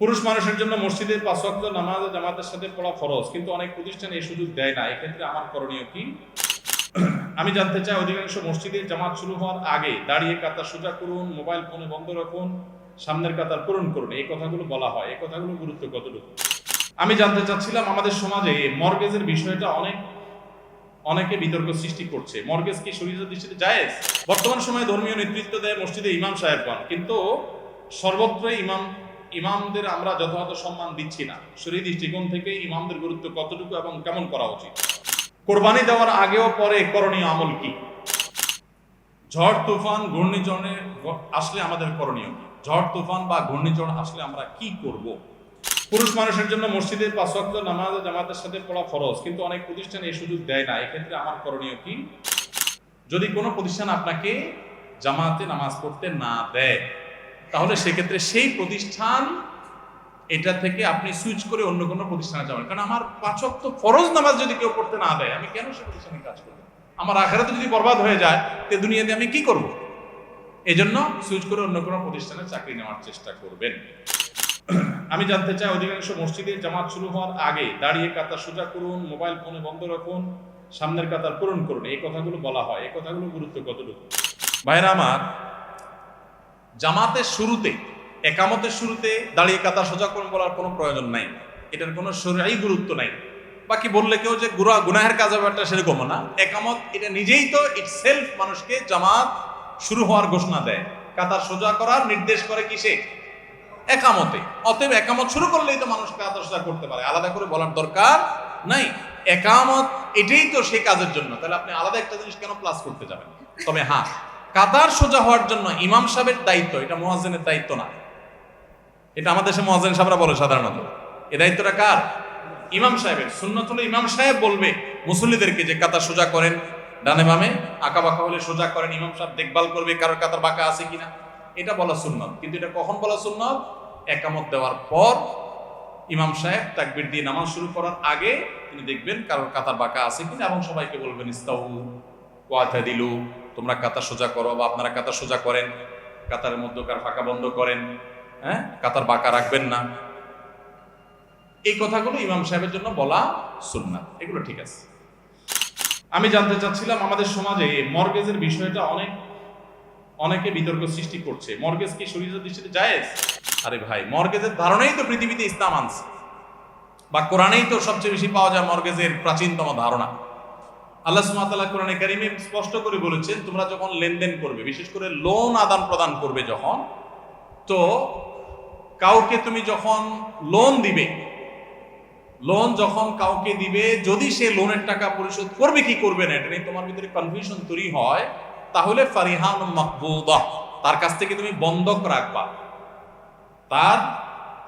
পুরুষ মানুষের জন্য মসজিদে 5 ওয়াক্ত নামাজ জামাতের সাথে পড়া ফরজ, কিন্তু অনেক প্রতিষ্ঠান এই সুযোগ দেয় না। এক্ষেত্রে আমার করণীয় কি? আমি জানতে চাই, অধিকাংশ মসজিদে জামাত শুরু হওয়ার আগে দাঁড়িয়ে কাতার সোজা করুন, মোবাইল ফোনে বন্ধ রাখুন, সামনের কাতার পূরণ করুন, এই কথাগুলো বলা হয়। এই কথাগুলো গুরুত্ব কতটুকু? আমি জানতে চাচ্ছিলাম, আমাদের সমাজে মর্গেজের বিষয়টা অনেকে বিতর্ক সৃষ্টি করছে। মর্গেজ কি শরীয়তের দৃষ্টিতে জায়েজ? বর্তমান সময়ে ধর্মীয় নেতৃত্ব দেয় মসজিদে ইমাম সাহেবগণ, কিন্তু সর্বত্রই ইমামদের আমরা যথাযথ সম্মান দিচ্ছি না। শরীয়ত দৃষ্টিকোণ থেকে ইমামদের গুরুত্ব কতটুকু এবং কেমন করা উচিত? কোরবানি দেওয়ার আগেও পরে করণীয় আমল কি? ঝড় তুফান ঘূর্ণিঝড়ে আসলে আমাদের করণীয় কি? ঝড় তুফান বা ঘূর্ণিঝড় আসলে আমরা কি করব? পুরুষ মানুষের জন্য মসজিদে 5 ওয়াক্ত নামাজ জামাতের সাথে পড়া ফরজ, কিন্তু অনেক প্রতিষ্ঠান এই সুযোগ দেয় না। এক্ষেত্রে আমার করণীয় কি? যদি কোনো প্রতিষ্ঠান আপনাকে জামাতে নামাজ পড়তে না দেয়, তাহলে সেক্ষেত্রে সেই প্রতিষ্ঠান এটা থেকে আপনি সুইচ করে অন্য কোনো প্রতিষ্ঠানে যাবেন। কারণ আমার 5 ওয়াক্ত ফরজ নামাজ যদি কেউ পড়তে না দেয়, আমি কেন সে প্রতিষ্ঠানে কাজ করব? আমার আখিরাতে যদি বরবাদ হয়ে যায়, তে দুনিয়াতে আমি কি করব? এজন্য সুইচ করে অন্য কোনো প্রতিষ্ঠানে চাকরি নেওয়ার চেষ্টা করবেন। আমি জানতে চাই, অধিকাংশ মসজিদে জামাত শুরু হওয়ার আগে দাঁড়িয়ে কাতার সোজা করুন, মোবাইল ফোনে বন্ধ রাখুন, সামনের কাতার পূরণ করুন, এই কথাগুলো বলা হয়। এই কথাগুলো গুরুত্ব কতটুকু? ভাইরা আমার, জামাতের শুরুতে, একামতের শুরুতে দাঁড়িয়ে কাতার সোজা করুন বলার কোনো প্রয়োজন নাই। এটার কোনো শরীয়ী গুরুত্ব নাই। বাকি বললে কেউ যে গুনাহের কাজ হবে একটা, সেরকমও না। একামত এটা নিজেই তো ইটসেলফ মানুষকে জামাত শুরু হওয়ার ঘোষণা দেয়। কাতার সোজা করার নির্দেশ করে কিসে? একামতে। অতএব একামত শুরু করলেই তো মানুষ কাতার সোজা করতে পারে, আলাদা করে বলার দরকার নাই। একামত এটাই তো সেই কাজের জন্য, তাহলে আপনি আলাদা একটা জিনিস কেন প্লাস করতে যাবেন? তবে হ্যাঁ, কাতার সোজা হওয়ার জন্য ইমাম সাহেবের দায়িত্ব, এটা মুয়াজ্জিনের দায়িত্ব না। এটা আমাদের দেশে মুয়াজ্জিন সাহেবরা বলে সাধারণত। এই দায়িত্বটা কার? ইমাম সাহেবের। সুন্নাত হলো ইমাম সাহেব বলবে মুসল্লিদেরকে যে কাতার সোজা করেন, ডানে বামে আঁকা বাঁকা হলে সোজা করেন। ইমাম সাহেব দেখভাল করবে কারোর কাতার বাঁকা আছে কিনা, এটা বলা সুন্নাত। কিন্তু এটা কখন বলা সুন্নাত? একামত দেওয়ার পর ইমাম সাহেব তাকবীর দিয়ে নামাজ শুরু করার আগে তিনি দেখবেন কারোর কাতার বাঁকা আছে কিনা, এবং সবাইকে বলবেন ইস্তাউ ওয়াতাদিলু, তোমরা কাতার সোজা করো, বা আপনারা কাতার সোজা করেন, কাতারের মধ্যকার ফাঁকা বন্ধ করেন, হ্যাঁ, কাতার বাঁকা রাখবেন না। এই কথাগুলো ইমাম সাহেবের জন্য বলা সুন্নাত, এগুলো ঠিক আছে। আমি জানতে চাচ্ছিলাম, আমাদের সমাজে মর্গেজের বিষয়টা অনেকে বিতর্ক সৃষ্টি করছে। মর্গেজ কি শরীয়তের দৃষ্টিতে জায়েজ? আরে ভাই, মর্গেজের ধারণাই তো পৃথিবীতে ইসলাম আনছে, বা কোরআনেই তো সবচেয়ে বেশি পাওয়া যায় মর্গেজের প্রাচীনতম ধারণা। আল্লাহ সুবহানাহু ওয়া তাআলা কোরআনে কারীমে স্পষ্ট করে বলেছেন, তোমরা যখন লেনদেন করবে, বিশেষ করে লোন আদান প্রদান করবে যখন, তো কাউকে তুমি যখন লোন দিবে, লোন যখন কাউকে দিবে, যদি সে লোনের টাকা পরিশোধ করবে কি করবে না, এটা নিয়ে তোমার ভিতরে কনফিউশন তৈরি হয়, তাহলে ফারিহান মাকবুদা, তার কাছ থেকে তুমি বন্ধক রাখবা। তার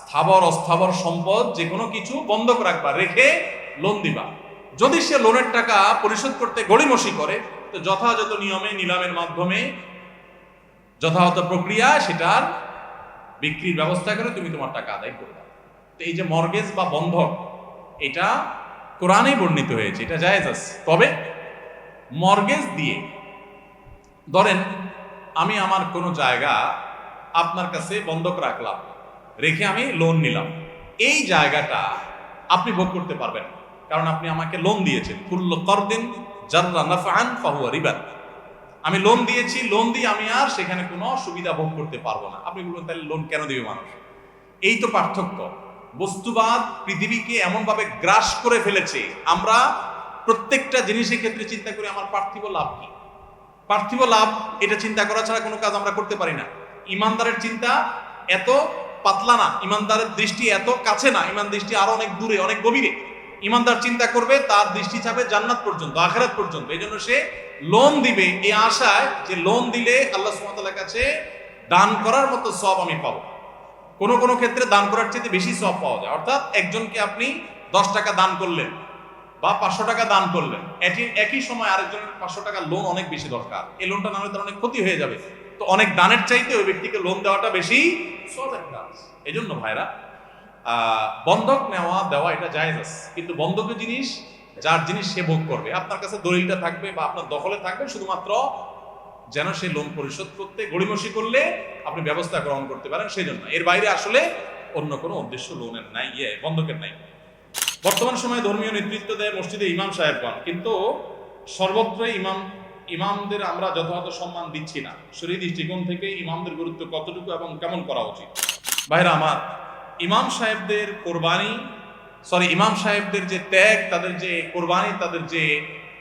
স্থাবর অস্থাবর সম্পদ যে কোনো কিছু বন্ধক রাখবা, রেখে লোন দিবা। যদি সে লোনের টাকা পরিশোধ করতে গড়িমসি করে, তো যথাযথ নিয়মে নিলামের মাধ্যমে যথাযথ প্রক্রিয়া সেটার বিক্রির ব্যবস্থা করে তুমি তোমার টাকা আদায় করবে। তো এই যে মর্গেজ বা বন্ধক, এটা কোরআনেই বর্ণিত হয়েছে, এটা জায়েজ আছে। তবে মর্গেজ দিয়ে, ধরেন আমি আমার কোনো জায়গা আপনার কাছে বন্ধক রাখলাম, রেখে আমি লোন নিলাম, এই জায়গাটা আপনি ভোগ করতে পারবেন, কারণ আপনি আমাকে লোন দিয়েছেন। কুল্লু করদিন জাররা নাফআন ফাহুয়া রিবা। আমি লোন দিয়েছি, লোন দিয়ে আমি আর সেখানে কোনো সুবিধা ভোগ করতে পারবো না। আপনি বলবেন, তাহলে লোন কেন দিবে মানুষ? এই তো পার্থক্য। বস্তুবাদ পৃথিবীকে এমনভাবে গ্রাস করে ফেলেছে, আমরা প্রত্যেকটা জিনিসের ক্ষেত্রে চিন্তা করি আমার পার্থিব লাভ কি। পার্থিব লাভ এটা চিন্তা করা ছাড়া কোনো কাজ আমরা করতে পারি না। ইমানদারের চিন্তা এত পাতলা না, ইমানদারের দৃষ্টি এত কাছে না, ইমান দৃষ্টি আরো অনেক দূরে, অনেক গভীরে। ইমানদার চিন্তা করবে, তার দৃষ্টি যাবে জান্নাত পর্যন্ত, আখিরাত পর্যন্ত। এই জন্য সে লোন দিবে এই আশায় যে লোন দিলে আল্লাহ সুবহানাহু ওয়া তাআলার কাছে দান করার মতো সওয়াব আমি পাবো। কোনো কোনো ক্ষেত্রে দান করার চেয়ে বেশি সওয়াব পাওয়া যায়। অর্থাৎ একজনকে আপনি 10 টাকা দান করলেন বা 500 টাকা দান করলেন, একই সময় আরেকজনের 500 টাকা লোন অনেক বেশি দরকার, এই লোনটা না হলে তার অনেক ক্ষতি হয়ে যাবে। তো অনেক দানের চাইতে ওই ব্যক্তিকে লোন দেওয়াটা বেশি সওয়াবের কাজ। এই জন্য ভাইরা, বন্ধক নেওয়া দেওয়া এটা জায়েজ আছে, কিন্তু বন্ধকের জিনিস যার জিনিস সে ভোগ করবে। আপনার কাছে দলিলটা থাকবে বা আপনার দখলে থাকবে, শুধুমাত্র যেন সে লোন পরিশোধ করতে গড়িমসি করলে আপনি ব্যবস্থা গ্রহণ করতে পারেন, সেই জন্য। এর বাইরে আসলে অন্য কোনো উদ্দেশ্য লোনের নাই, বন্ধকের নাই। বর্তমান সময়ে ধর্মীয় নেতৃত্ব দেয় মসজিদে ইমাম সাহেবগণ, কিন্তু সর্বত্রই ইমামদের আমরা যথাযথ সম্মান দিচ্ছি না। শরীয়ত দৃষ্টিকোণ থেকে ইমামদের গুরুত্ব কতটুকু এবং কেমন করা উচিত? ভাইরা আমার, ইমাম সাহেবদের ইমাম সাহেবদের যে ত্যাগ, তাদের যে কোরবানি, তাদের যে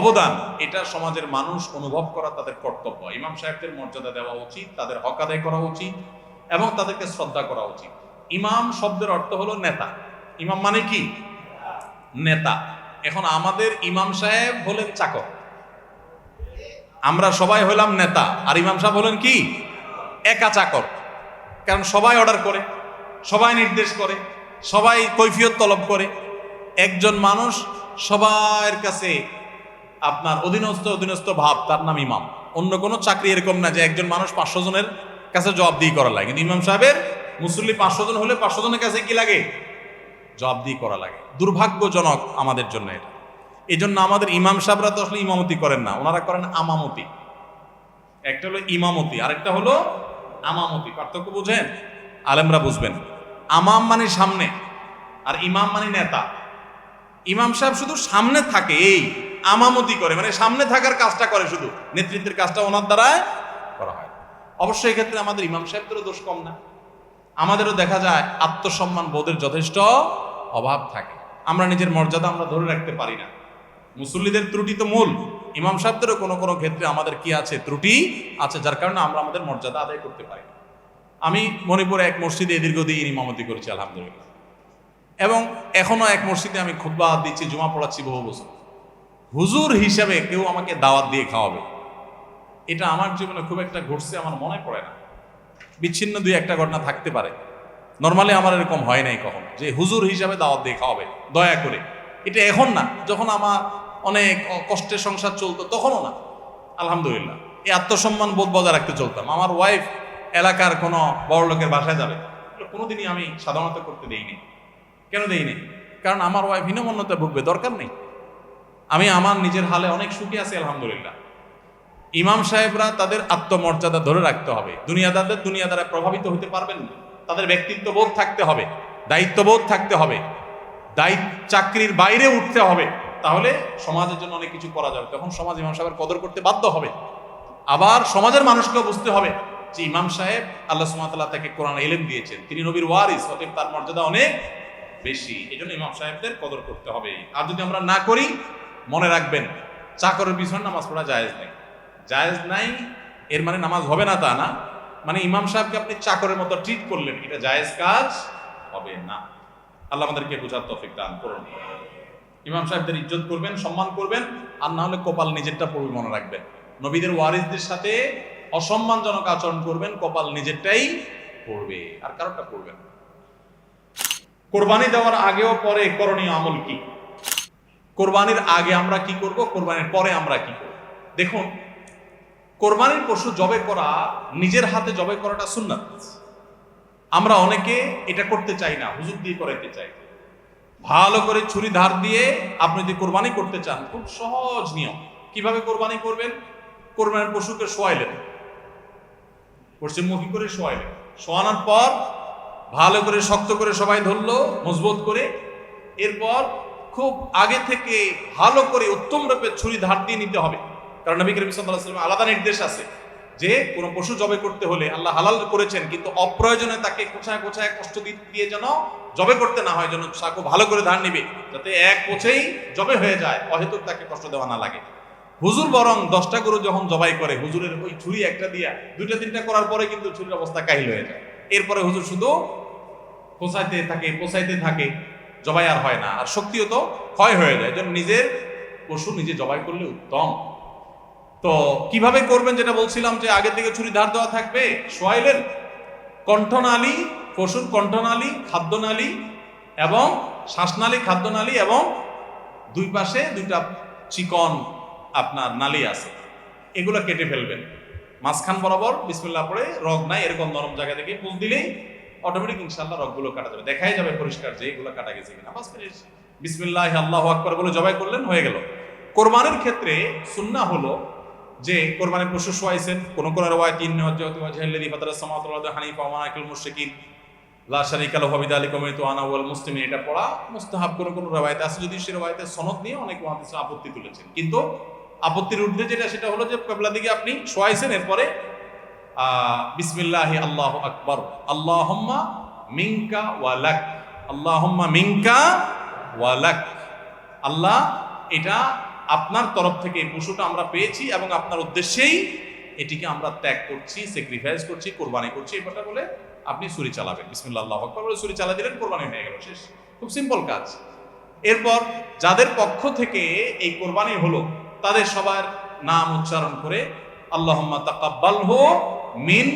অবদান, এটা সমাজের মানুষ অনুভব করা তাদের কর্তব্য। ইমাম সাহেবদের মর্যাদা দেওয়া উচিত, তাদের হক আদায় করা উচিত এবং তাদেরকে শ্রদ্ধা করা উচিত। ইমাম শব্দের অর্থ হলো নেতা। ইমাম মানে কি? নেতা। এখন আমাদের ইমাম সাহেব হলেন চাকর, আমরা সবাই হলাম নেতা, আর ইমাম সাহেব হলেন কি? একা চাকর। কারণ সবাই অর্ডার করে, সবাই নির্দেশ করে, সবাই কৈফিয়ত তলব করে। একজন মানুষ সবার কাছে আপনার অধীনস্থ ভাব, তার নাম ইমাম। অন্য কোনো চাকরি এরকম না যে একজন মানুষ 500 জনের কাছে জবাবদিহি করা লাগে, কিন্তু ইমাম সাহেবের মুসল্লি 500 জন হলে 500 জনের কাছে কি লাগে? জবাবদিহি করা লাগে। দুর্ভাগ্যজনক আমাদের জন্য এটা। এই জন্য আমাদের ইমাম সাহেবরা তো আসলে ইমামতি করেন না, ওনারা করেন আমামতি। একটা হলো ইমামতি, আরেকটা হলো আমামতি। পার্থক্য বুঝেন? আলেমরা বুঝবেন। আমাম মানে সামনে, আর ইমাম মানে নেতা। ইমাম সাহেব শুধু সামনে থাকে, এই আমামতি করে, মানে সামনে থাকার কাজটা করে, শুধু নেতৃত্বের কাজটা ওনার দ্বারাই করা হয়। অবশ্যই এক্ষেত্রে আমাদের ইমাম সাহেবদেরও দোষ কম না। আমাদেরও দেখা যায় আত্মসম্মান বোধের যথেষ্ট অভাব থাকে। আমরা নিজের মর্যাদা আমরা ধরে রাখতে পারি না। মুসল্লিদের ত্রুটি তো মূল, ইমাম সাহেবদেরও কোনো কোনো ক্ষেত্রে আমাদের কি আছে? ত্রুটি আছে, যার কারণে আমরা আমাদের মর্যাদা আদায় করতে পারি না। আমি মণিপুরে এক মসজিদে দীর্ঘদিন ইমামতি করেছি আলহামদুলিল্লাহ, এবং এখনো এক মসজিদে আমি খুতবা দিচ্ছি, জুমা পড়াচ্ছি বহু বছর। হুজুর হিসাবে কেউ আমাকে দাওয়াত দিয়ে খাওয়াবে, এটা আমার জীবনে খুব একটা ঘটছে আমার মনে পড়ে না। বিচ্ছিন্ন 2-1টা ঘটনা থাকতে পারে, নর্মালি আমার এরকম হয় নাই কখনো যে হুজুর হিসাবে দাওয়াত দিয়ে খাওয়াবে দয়া করে। এটা এখন না, যখন আমার অনেক কষ্টের সংসার চলতো তখনও না। আলহামদুলিল্লাহ, এই আত্মসম্মান বোধ বজায় রাখতে চলতাম। আমার ওয়াইফ এলাকার কোনো বড় লোকের বাসায় যাবে, কোনোদিনই আমি সাধারণত করতে দেইনি। কেন দেইনি? কারণ আমার ওয়াইফ হীনমন্যতা ভুগবে, দরকার নেই। আমি আমার নিজের হালে অনেক সুখী আছি আলহামদুলিল্লাহ। ইমাম সাহেবরা তাদের আত্মমর্যাদা ধরে রাখতে হবে। দুনিয়াদারদের দুনিয়া দ্বারা প্রভাবিত হতে পারবেন না। তাদের ব্যক্তিত্ব বোধ থাকতে হবে, দায়িত্ববোধ থাকতে হবে, চাকরির বাইরে উঠতে হবে, তাহলে সমাজের জন্য অনেক কিছু করা যাবে। তখন সমাজ ইমাম সাহেবের কদর করতে বাধ্য হবে। আবার সমাজের মানুষকেও বুঝতে হবে যে ইমাম সাহেব আল্লাহ সুবহানাহু ওয়া তাআলা তাকে কোরআন ইলম দিয়েছেন, তিনি নবীর ওয়ারিস, অতএব তার মর্যাদা অনেক বেশি। এই জন্য ইমাম সাহেবদের কদর করতে হবে। আর যদি আমরা না করি, মনে রাখবেন চাকরের পিছনে নামাজ পড়া জায়েজ নেই। জায়েজ নাই এর মানে নামাজ হবে না তা না, মানে ইমাম সাহেবকে আপনি চাকরের মতো ট্রিট করলেন, এটা জায়েজ কাজ হবে না। আল্লাহ আমাদেরকে বোঝার তৌফিক দান করুন। ইমাম সাহেবদের ইজ্জত করবেন, সম্মান করবেন, আর না হলে কপাল নিজেরটা পড়বে, মনে রাখবেন। নবীদের ওয়ারিসদের সাথে অসম্মানজনক আচরণ করবেন, কপাল নিজেরটাই পড়বে, আর কারোটা পড়বে না। কোরবানি দেওয়ার আগেও পরে করণীয় আমল কি? কোরবানির আগে আমরা কি করব, কোরবানির পরে আমরা কি করব? দেখুন, কোরবানির পশু জবাই করা, নিজের হাতে জবাই করাটা সুন্নাত। আমরা অনেকে এটা করতে চাই না, হুজুর দিয়ে করাইতে চাই। ভালো করে ছুরি ধার দিয়ে আপনি যদি কোরবানি করতে চান, খুব সহজ নিয়ম। কিভাবে কোরবানি করবেন? কোরবানির পশুকে শোয়াইলেন, পশ্চিমমুখী করে শোয়াইলেন, শোয়ানোর পর ভালো করে শক্ত করে সবাই ধরলো, মজবুত করে। এরপর খুব আগে থেকে ভালো করে উত্তম রূপে ছুরি ধার দিয়ে নিতে হবে। কারণ নবী করিম সাল্লাল্লাহু আলাইহি ওয়াসাল্লাম আলাদা নির্দেশ আছে যে কোনো পশু জবাই করতে হলে আল্লাহ হালাল করেছেন, কিন্তু অপ্রয়োজনে তাকে কোছায় কোছায় কষ্ট দিয়ে যেন জবাই করতে না হয়, যেন তাকে ভালো করে ধার নিবে, যাতে এক কোছেই জবাই হয়ে যায়, অহেতুক তাকে কষ্ট দেওয়া না লাগে। হুজুর বরং 10টা গরু যখন জবাই করে, হুজুরের ওই ছুরি একটা দিয়া 2টা 3টা করার পরে কিন্তু ছুরির অবস্থা কাহিল হয়ে যায়। এরপরে হুজুর শুধু পোছাইতে থাকে, জবাই আর হয় না, আর শক্তিও তো ক্ষয় হয়ে যায়। যেন নিজের পশু নিজে জবাই করলে উত্তম। তো কিভাবে করবেন, যেটা বলছিলাম যে আগের দিকে ছুরি ধার দেওয়া থাকবে, শোয়াইলেন, কণ্ঠনালী, পশুর কণ্ঠনালী, খাদ্যনালী এবং শ্বাসনালী, খাদ্যনালী, এবং দুই পাশে 2টা চিকন আপনার নালী আছে, এগুলো কেটে ফেলবেন। মাঝখান বরাবর বিসমিল্লাহ পড়ে, রগ নাই এরকম নরম জায়গা থেকে পুল দিলেই অটোমেটিক ইনশাআল্লাহ রগগুলো কাটা যাবে, দেখাই যাবে পরিষ্কার যে এগুলো কাটা গেছে কিনা। বাস ফিনিশ। বিসমিল্লাহ আল্লাহু আকবার বলে জবাই করলেন, হয়ে গেল। কোরবানির ক্ষেত্রে সুন্নাহ হলো যে কোরবানির পশু শোয়াইছেন, কোন কোন রওয়ায়াত ইন্নাহু ওয়াজহাল্লাযী ফাতারাস সামাওয়াতি ওয়াল আরদা হানিফা ওয়া মা আকিল মুশরিকিন, লা শারিকা লাহু বিযালিকা উমিরতু আনা ওয়াল মুসলিমিন, এটা পড়া মুস্তাহাব। কোন রওয়ায়াতে আছে, যদি সে রওয়ায়াতের সনদ নিয়ে অনেক মুহাদ্দিস আপত্তি তুলেছেন, কিন্তু আপত্তির ঊর্ধ্বে যেটা সেটা হলো যে কিবলা দিকে আপনি শোয়াইছেন, এরপরে বিসমিল্লাহি আল্লাহু আকবার, আল্লাহুম্মা মিনকা ওয়া লাক, আল্লাহুম্মা মিনকা ওয়া লাক, আল্লাহ এটা আপনার তরফ থেকে এই পশুটা আমরা পেয়েছি এবং আপনার উদ্দেশ্যেই এটিকে আমরা ত্যাগ করছি, স্যাক্রিফাইস করছি, কোরবানি করছি, এই কথা বলে আপনি ছুরি চালাবেন। বিসমিল্লাহ আল্লাহু আকবার বলে ছুরি চালা দিলেন, কোরবানি হয়ে গেল, শেষ। খুব সিম্পল কাজ। এরপর যাদের পক্ষ থেকে এই কোরবানি হলো তাদের সবার নাম উচ্চারণ করে আল্লাহুম্মা তাকাব্বালহু মিন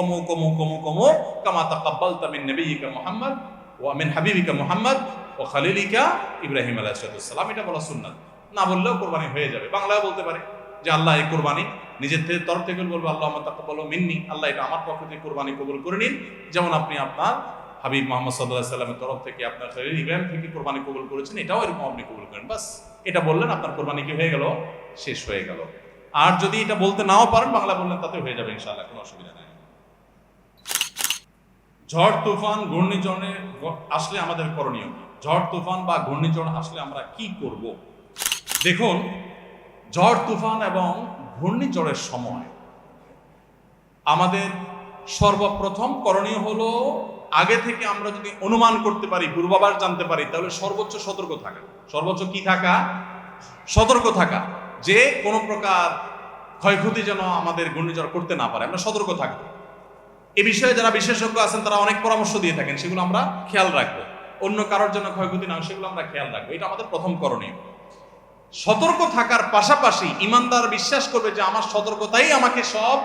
অমুক অমুক অমুক অমুক কামা তাকাব্বালতা মিন নবিয়িকা মুহাম্মদ ওয়া মিন হাবিবিকা মুহাম্মদ ওয়া খালিলিকা ইব্রাহিম আলাইহিস সালাম, এটা বলা সুন্নাত। না বললেও কোরবানি হয়ে যাবে। বাংলায় বলতে পারে যে আল্লাহ এই কোরবানি, নিজের তরফ থেকে বলবো আল্লাহুম্মা তাকাব্বালহু মিন্নি, আল্লাহ এটা আমার পক্ষ থেকে কোরবানি কবুল করে নিন, যেমন আপনি আপনার হাবিব মুহাম্মদ সাল্লাল্লাহু আলাইহি সাল্লামের তরফ থেকে আপনার খলিল ইব্রাহিম থেকে কোরবানি কবুল করেছেন, এটাও এরকম আপনি কবুল করেন। বাস এটা বললেন, আপনার কোরবানি কি হয়ে গেল? শেষ হয়ে গেল। আর যদি এটা বলতে নাও পারেন, বাংলা বললেন, তাতে হয়ে যাবে ইনশাআল্লাহ, কোনো অসুবিধা নেই। ঝড় তুফান ঘূর্ণিঝড়ে আসলে আমাদের করণীয় কি? ঝড় তুফান বা ঘূর্ণিঝড় আসলে আমরা কি করব? দেখুন, ঝড় তুফান এবং ঘূর্ণিঝড়ের সময় আমাদের সর্বপ্রথম করণীয় হলো, আগে থেকে আমরা যদি অনুমান করতে পারি, পূর্বাভাস জানতে পারি, তাহলে সর্বোচ্চ সতর্ক থাকা। সর্বোচ্চ কি থাকা? সতর্ক থাকা, যে কোনো প্রকার ক্ষয়ক্ষতি যেন আমাদের ঘূর্ণিঝড় করতে না পারে, আমরা সতর্ক থাকবো। এ বিষয়ে যারা বিশেষজ্ঞ আছেন তারা অনেক পরামর্শ দিয়ে থাকেন, সেগুলো আমরা খেয়াল রাখবো। অন্য কারোর জন্য ক্ষয়ক্ষতি না হয় সেগুলো আমরা খেয়াল রাখবো, এটা আমাদের প্রথম করণীয়। সতর্ক থাকার পাশাপাশি ইমানদার বিশ্বাস করবে যে আমার সতর্কতাই আমাকে সব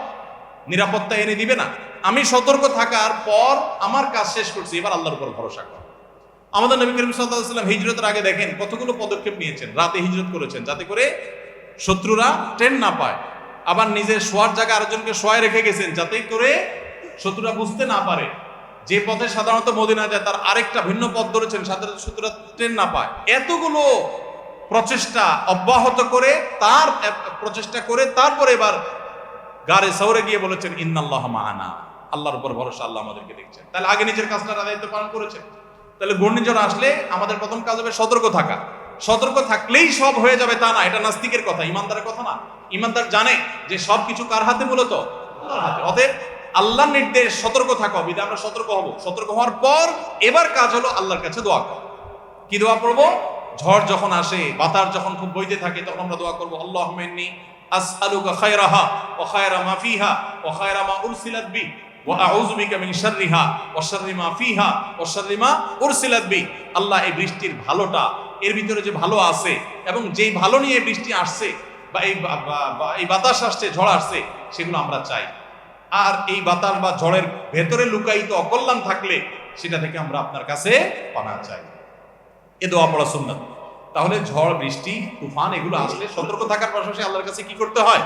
নিরাপত্তা এনে দিবে না, আমি সতর্ক থাকার পর আমার কাজ শেষ করছি, এবার আল্লাহর উপর ভরসা কর। আমাদের নবী করিম সাল্লাল্লাহু আলাইহি ওয়াসাল্লাম হিজরতের আগে দেখেন কতগুলো পদক্ষেপ নিয়েছেন। রাতে হিজরত করেছেন যাতে করে শত্রুরা ট্রেন না পায়, আবার নিজের শোয়ার জায়গা আরেকজনকে শোয়ায় রেখে গেছেন যাতে করে শত্রুরা বুঝতে না পারে। যে পথে সাধারণত মদিনা যায় তার আরেকটা ভিন্ন পথ ধরেছেন, সাধারণত শত্রুরা ট্রেন না পায়। এতগুলো প্রচেষ্টা অব্যাহত করে, তার প্রচেষ্টা করে তারপরে এবার গারে সৌরে গিয়ে বলেছেন ইন্নাল্লাহ মা'ানা, আল্লাহর উপর ভরসা, আল্লাহ আমাদেরকে দেখছেন। তাহলে আগে নিজের কাজটা দায়িত্ব পালন করেছেন। তাহলে ঘূর্ণিঝড় আসলে আমাদের প্রথম কাজ হবে সতর্ক থাকা। সতর্ক থাকলেই সব হয়ে যাবে তা না, এটা নাস্তিকের কথা, ইমানদারের কথা না। ইমানদার জানে যে সবকিছু কার হাতে? মূলত আল্লাহর হাতে। অতএব আল্লাহর নির্দেশ সতর্ক থাকা, বিধায় আমরা সতর্ক হব। সতর্ক হওয়ার পর এবার কাজ হলো আল্লাহর কাছে দোয়া করা। কি দোয়া করবো? ঝড় যখন আসে, বাতাস যখন খুব বইতে থাকে, তখন আমরা দোয়া করবো আল্লাহুম্মা ইন্নী আসআলুকা খায়রাহা ওয়া খায়রা মা ফিহা ওয়া খায়রা মা উরসিলাত বি ওয়া আউযু বিকা মিন শাররিহা ওয়া শাররি মা ফিহা ওয়া শাররি মা উরসিলাত বি। আল্লাহ, এই বৃষ্টির ভালোটা, এর ভিতরে যে ভালো আছে এবং যেই ভালো নিয়ে বৃষ্টি আসছে বা এই বাতাস আসছে, ঝড় আসছে, সেগুলো আমরা চাই। আর এই বাতাস বা ঝড়ের ভেতরে লুকায়িত অকল্যাণ থাকলে সেটা থেকে আমরা আপনার কাছে পানা চাই। এ দোয়া পড়া সুন্নাত। তাহলে ঝড়, বৃষ্টি, তুফান এগুলো আসলে সতর্ক থাকার পাশাপাশি আল্লাহর কাছে কি করতে হয়?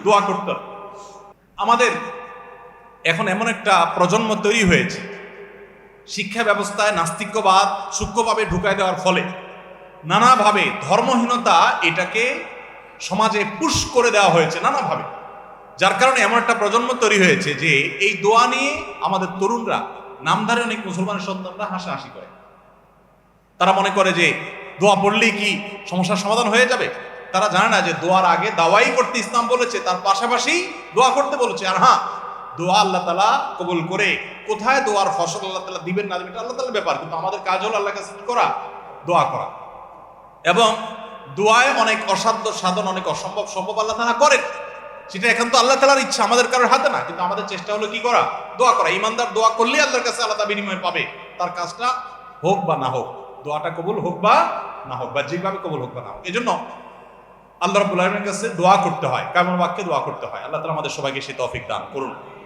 দোয়া করতে হয়। আমাদের এখন এমন একটা প্রজন্ম তৈরি হয়েছে, শিক্ষা ব্যবস্থায় নাস্তিক্যবাদ সূক্ষ্মভাবে ঢুকায় দেওয়ার ফলে নানাভাবে ধর্মহীনতা এটাকে সমাজে পুশ করে দেওয়া হয়েছে নানাভাবে। যার কারণে এমন একটা প্রজন্ম তৈরি হয়েছে যে এই দোয়া নিয়ে আমাদের তরুণরা, নামধারী অনেক মুসলমানের সন্তানরা হাসাহাসি করে। তারা মনে করে যে দোয়া পড়লেই কি সমস্যার সমাধান হয়ে যাবে। তারা জানে না যে দোয়ার আগে দাওয়াই করতে ইসলাম বলেছে, তার পাশাপাশি দোয়া করতে বলেছে। আর হ্যাঁ, দোয়া আল্লাহ তাআলা কবুল করে, কোথায় দোয়ার ফসল আল্লাহ তাআলা দিবেন না দিবেন এটা আল্লাহ তাআলার ব্যাপার, কিন্তু আমাদের কাজ হলো আল্লাহর কাছে কি করা? দোয়া করা। এবং দোয়ায় অনেক অসাধ্য সাধন, অনেক অসম্ভব সম্ভব আল্লাহ তাআলা করেন। সেটা এখন তো আল্লাহ তাআলার ইচ্ছা, আমাদের কারোর হাতে না, কিন্তু আমাদের চেষ্টা হলো কি করা? দোয়া করা। ইমানদার দোয়া করলেই আল্লাহর কাছে আলাদা বিনিময় পাবে, তার কাজটা হোক বা না হোক, দোয়াটা কবুল হোক বা না হোক, বা যেভাবে কবুল হোক বা না হোক। এই জন্য আল্লাহ রাব্বুল আলামিনের কাছে দোয়া করতে হয়, কায়মুল বাক্যে দোয়া করতে হয়। আল্লাহ তাআলা আমাদের সবাইকে সেই তৌফিক দান করুন।